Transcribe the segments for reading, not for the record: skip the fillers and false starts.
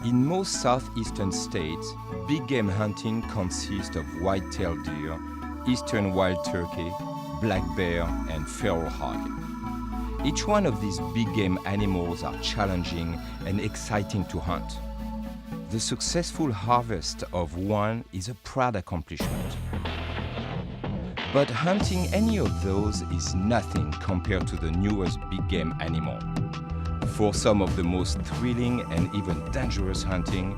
In most southeastern states, big game hunting consists of white-tailed deer, eastern wild turkey, black bear, and feral hog. Each one of these big game animals are challenging and exciting to hunt. The successful harvest of one is a proud accomplishment. But hunting any of those is nothing compared to the newest big game animal. For some of the most thrilling and even dangerous hunting,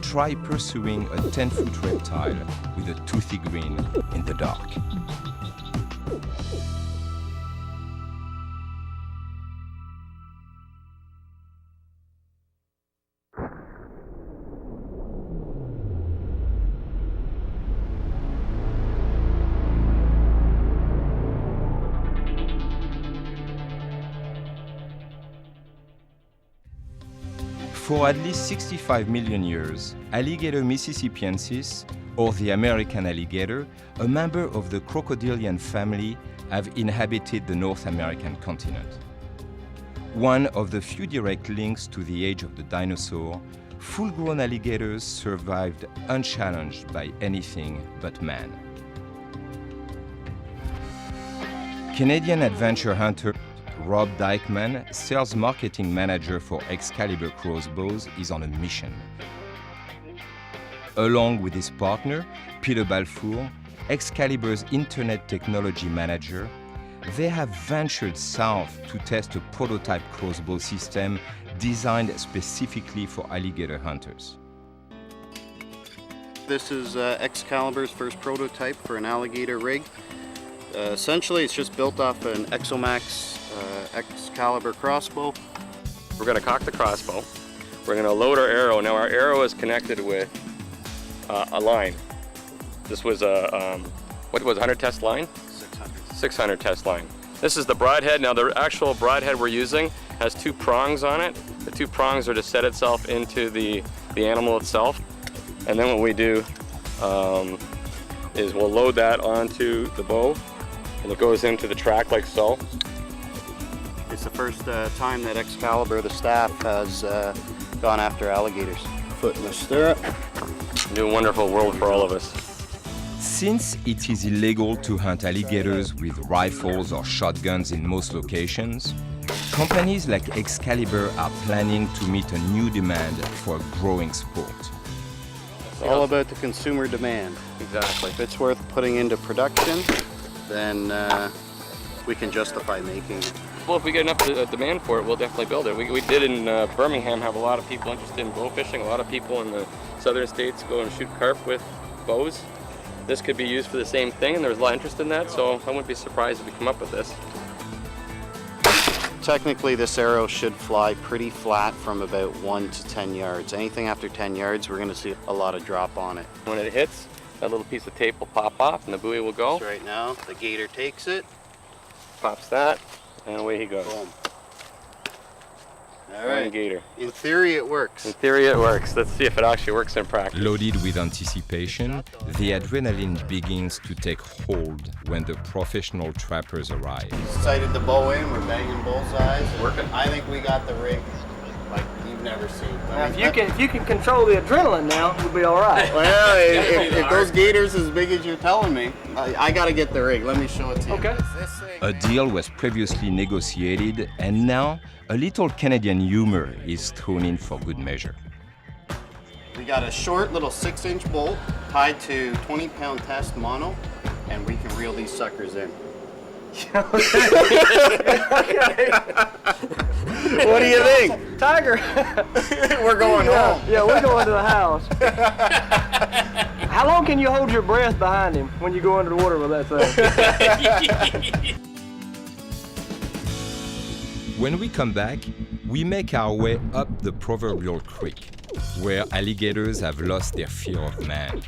try pursuing a 10-foot reptile with a toothy grin in the dark. For at least 65 million years, Alligator mississippiensis, or the American alligator, a member of the crocodilian family, have inhabited the North American continent. One of the few direct links to the age of the dinosaur, full-grown alligators survived unchallenged by anything but man. Canadian adventure hunter Rob Dykeman, sales marketing manager for Excalibur crossbows, is on a mission. Along with his partner, Peter Balfour, Excalibur's internet technology manager, they have ventured south to test a prototype crossbow system designed specifically for alligator hunters. This is Excalibur's first prototype for an alligator rig. Essentially, it's just built off an Exomax Excalibur crossbow. We're going to cock the crossbow. We're going to load our arrow. Now our arrow is connected with a line. This was a, what was 100 test line? 600 test line. This is the broadhead. Now the actual broadhead we're using has two prongs on it. The two prongs are to set itself into the animal itself. And then what we do is we'll load that onto the bow, and it goes into the track like so. It's the first time that Excalibur, the staff, has gone after alligators. Foot in the stirrup. New wonderful world for all of us. Since it is illegal to hunt alligators with rifles or shotguns in most locations, companies like Excalibur are planning to meet a new demand for a growing sport. It's all about the consumer demand. Exactly. If it's worth putting into production, then we can justify making it. Well, if we get enough demand for it, we'll definitely build it. We did in Birmingham have a lot of people interested in bow fishing. A lot of people in the southern states go and shoot carp with bows. This could be used for the same thing, and there's a lot of interest in that, so I wouldn't be surprised if we come up with this. Technically, this arrow should fly pretty flat from about 1 to 10 yards. Anything after 10 yards, we're going to see a lot of drop on it. When it hits, that little piece of tape will pop off and the buoy will go. So right now, the gator takes it, pops that, and away he goes. boom. All right. Gator. In theory, it works. In theory, it works. Let's see if it actually works in practice. Loaded with anticipation, the adrenaline begins to take hold when the professional trappers arrive. Sighted the bow in, we're banging bullseyes. Working. I think we got the rig like you've never seen. Now, if you can control the adrenaline now, we'll be all right. Well, if those gators as big as you're telling me, I got to get the rig. Let me show it to you. Okay. A deal was previously negotiated, and now a little Canadian humor is thrown in for good measure. We got a short little 6-inch bolt tied to 20-pound test mono, and we can reel these suckers in. What do you think? Tiger. We're going home. Yeah, we're going to the house. How long can you hold your breath behind him when you go under the water with that thing? When we come back, we make our way up the proverbial creek, where alligators have lost their fear of man.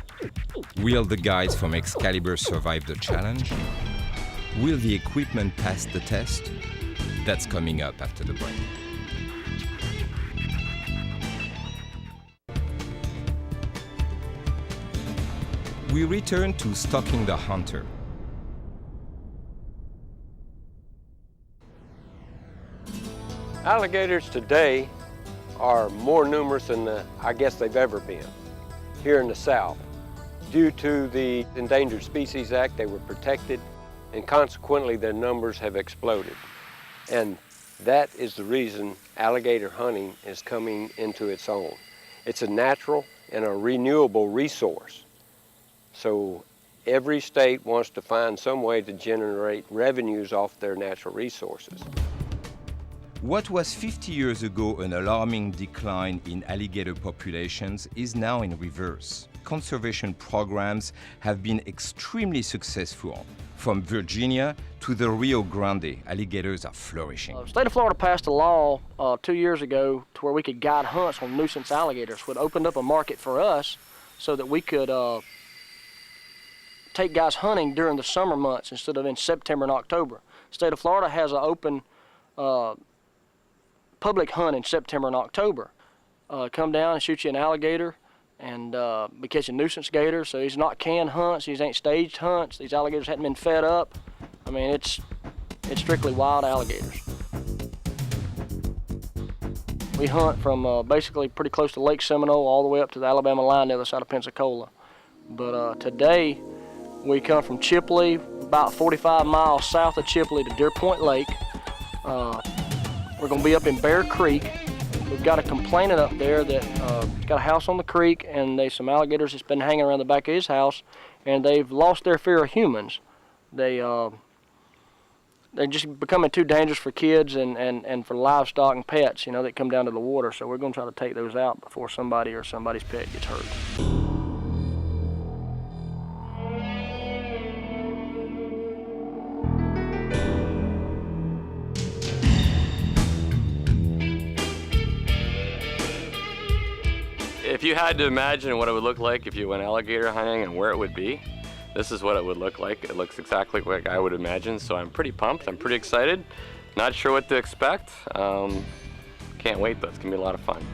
Will the guys from Excalibur survive the challenge? Will the equipment pass the test? That's coming up after the break. We return to Stalking the Hunter. Alligators today are more numerous than I guess they've ever been here in the South. Due to the Endangered Species Act, they were protected, and consequently their numbers have exploded. And that is the reason alligator hunting is coming into its own. It's a natural and a renewable resource. So every state wants to find some way to generate revenues off their natural resources. What was 50 years ago an alarming decline in alligator populations is now in reverse. Conservation programs have been extremely successful. From Virginia to the Rio Grande, alligators are flourishing. The state of Florida passed a law 2 years ago to where we could guide hunts on nuisance alligators, which opened up a market for us so that we could take guys hunting during the summer months instead of in September and October. The state of Florida has an open public hunt in September and October. Come down and shoot you an alligator and be catching nuisance gators. So these are not canned hunts, these ain't staged hunts. These alligators hadn't been fed up. I mean, it's strictly wild alligators. We hunt from basically pretty close to Lake Seminole all the way up to the Alabama line the other side of Pensacola. But today, we come from Chipley, about 45 miles south of Chipley to Deer Point Lake. We're gonna be up in Bear Creek. We've got a complainant up there that got a house on the creek, and there's some alligators that's been hanging around the back of his house, and they've lost their fear of humans. They're just becoming too dangerous for kids and for livestock and pets, you know, that come down to the water. So we're gonna try to take those out before somebody or somebody's pet gets hurt. If you had to imagine what it would look like if you went alligator hunting and where it would be, this is what it would look like. It looks exactly like I would imagine, so I'm pretty pumped. I'm pretty excited. Not sure what to expect. Can't wait though, it's gonna be a lot of fun.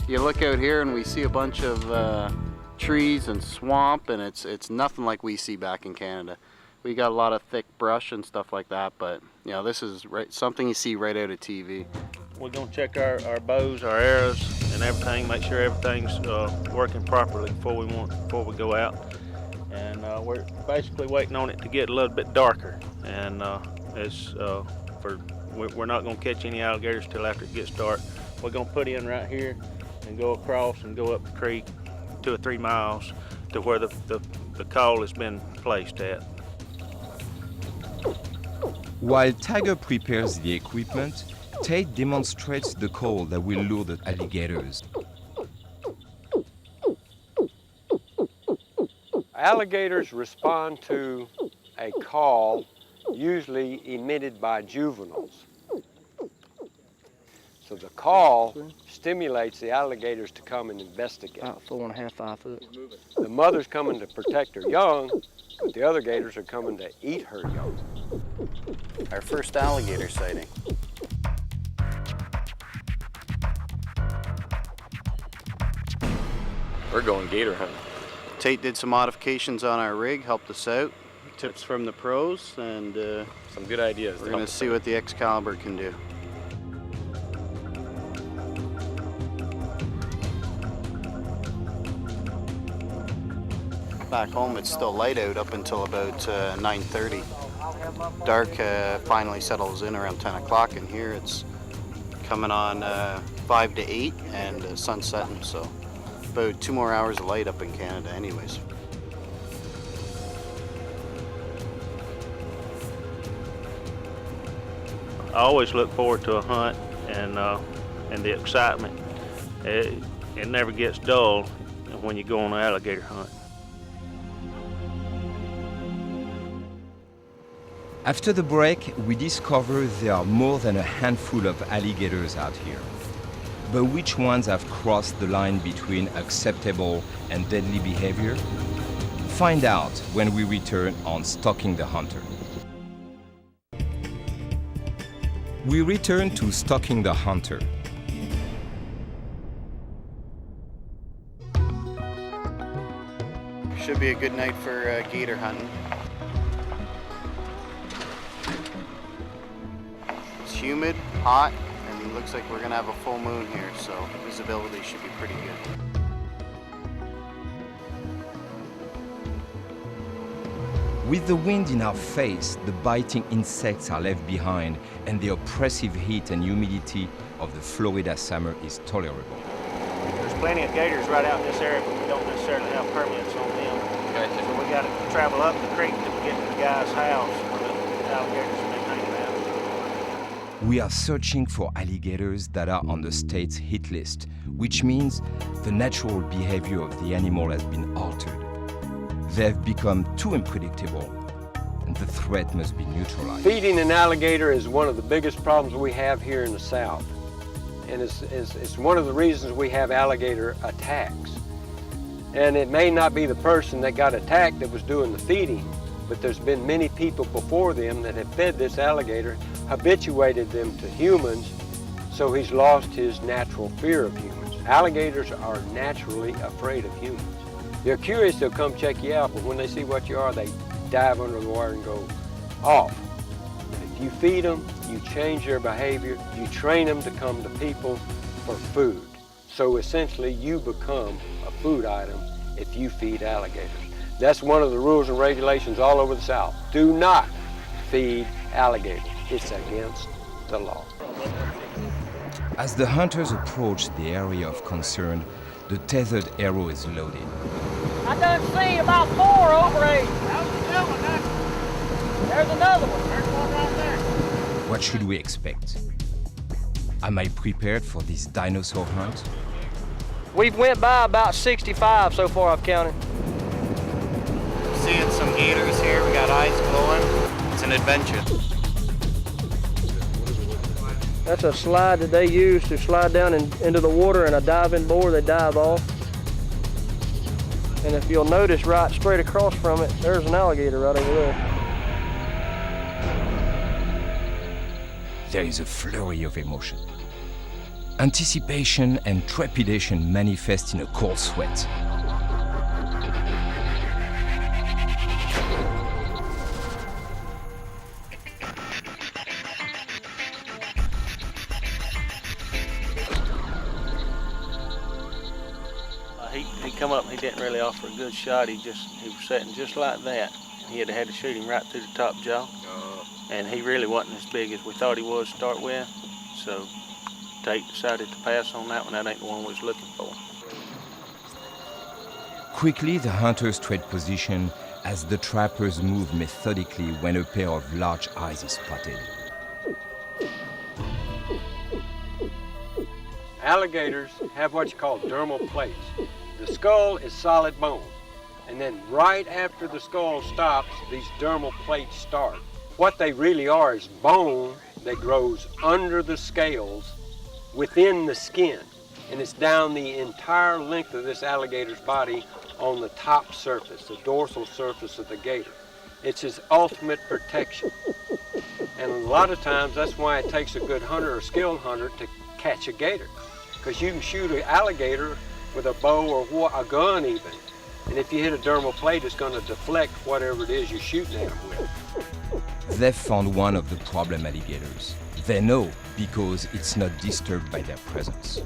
You look out here and we see a bunch of trees and swamp, and it's nothing like we see back in Canada. We got a lot of thick brush and stuff like that, but you know, this is something you see right out of TV. We're gonna check our bows, our arrows, and everything. Make sure everything's working properly before we go out. And we're basically waiting on it to get a little bit darker. And we're not gonna catch any alligators till after it gets dark. We're gonna put in right here and go across and go up the creek 2 or 3 miles to where the call has been placed at. While Tiger prepares the equipment, Tate demonstrates the call that will lure the alligators. Alligators respond to a call usually emitted by juveniles. So the call stimulates the alligators to come and investigate. About 4.5, 5 foot. The mother's coming to protect her young, but the other gators are coming to eat her young. Our first alligator sighting. We're going gator hunting. Tate did some modifications on our rig, helped us out. Tips from the pros, and Some good ideas. we're gonna see what the Excalibur can do. Back home, it's still light out up until about 9:30. Dark finally settles in around 10 o'clock, and here it's coming on 5 to 8 and sun setting, so about 2 more hours of light up in Canada anyways. I always look forward to a hunt and the excitement. It never gets dull when you go on an alligator hunt. After the break, we discover there are more than a handful of alligators out here. But which ones have crossed the line between acceptable and deadly behavior? Find out when we return on Stalking the Hunter. We return to Stalking the Hunter. Should be a good night for gator hunting. humid, hot, and it looks like we're gonna have a full moon here, so visibility should be pretty good. With the wind in our face, the biting insects are left behind, and the oppressive heat and humidity of the Florida summer is tolerable. There's plenty of gators right out in this area, but we don't necessarily have permits on them. So we got to travel up the creek to get to the guy's house where the alligators have been hanging out. We are searching for alligators that are on the state's hit list, which means the natural behavior of the animal has been altered. They have become too unpredictable, and the threat must be neutralized. Feeding an alligator is one of the biggest problems we have here in the South. And it's one of the reasons we have alligator attacks. And it may not be the person that got attacked that was doing the feeding, but there's been many people before them that have fed this alligator, habituated them to humans, so he's lost his natural fear of humans. Alligators are naturally afraid of humans. They're curious, they'll come check you out, but when they see what you are, they dive under the water and go off. If you feed them, you change their behavior, you train them to come to people for food. So essentially, you become a food item if you feed alligators. That's one of the rules and regulations all over the South. Do not feed alligators. It's against the law. As the hunters approach the area of concern, the tethered arrow is loaded. I done see about 4 over 8. There's another one. There's one right there. What should we expect? Am I prepared for this dinosaur hunt? We've went by about 65 so far, I've counted. Seeing some gators here, we got eyes glowing. It's an adventure. That's a slide that they use to slide down into the water, and a diving board they dive off. And if you'll notice right straight across from it, there's an alligator right over there. There is a flurry of emotion. Anticipation and trepidation manifest in a cold sweat. He come up, he didn't really offer a good shot. He was sitting just like that. He had to shoot him right through the top jaw. And he really wasn't as big as we thought he was to start with. So Tate decided to pass on that one. That ain't the one we was looking for. Quickly, the hunters trade position as the trappers move methodically when a pair of large eyes is spotted. Alligators have what you call dermal plates. The skull is solid bone, and then right after the skull stops, these dermal plates start. What they really are is bone that grows under the scales within the skin, and it's down the entire length of this alligator's body on the top surface, the dorsal surface of the gator. It's his ultimate protection. And a lot of times that's why it takes a good hunter or skilled hunter to catch a gator, because you can shoot an alligator with a bow or a gun even, and if you hit a dermal plate, it's going to deflect whatever it is you're shooting at them with. They've found one of the problem alligators. They know because it's not disturbed by their presence.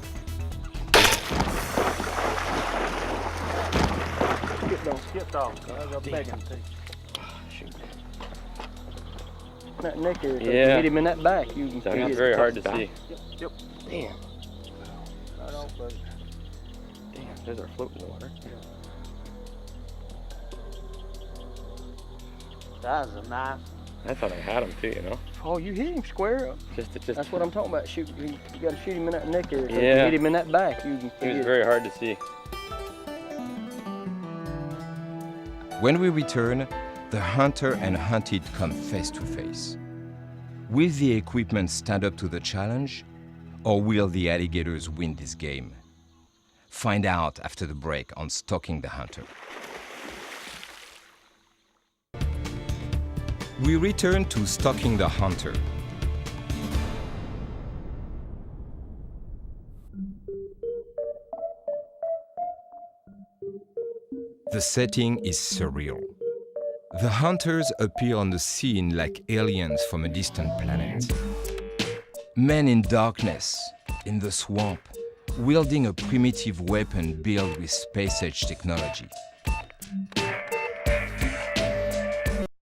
Skipped off. There's a big one, too. Shoot. That neck area, Yeah. you hit him in that back. You can It's very hard to see. Yep. Damn. Right off, buddy. Damn, those are floating in the water. That was a knife. I thought I had him too, you know? Oh, you hit him square up. Just That's what I'm talking about. Shoot, you got to shoot him in that neck area. Yeah. You hit him in that back. You can It was very hard to see. When we return, the hunter and hunted come face to face. Will the equipment stand up to the challenge, or will the alligators win this game? Find out after the break on Stalking the Hunter. We return to Stalking the Hunter. The setting is surreal. The hunters appear on the scene like aliens from a distant planet. Men in darkness, in the swamp, wielding a primitive weapon built with space-age technology.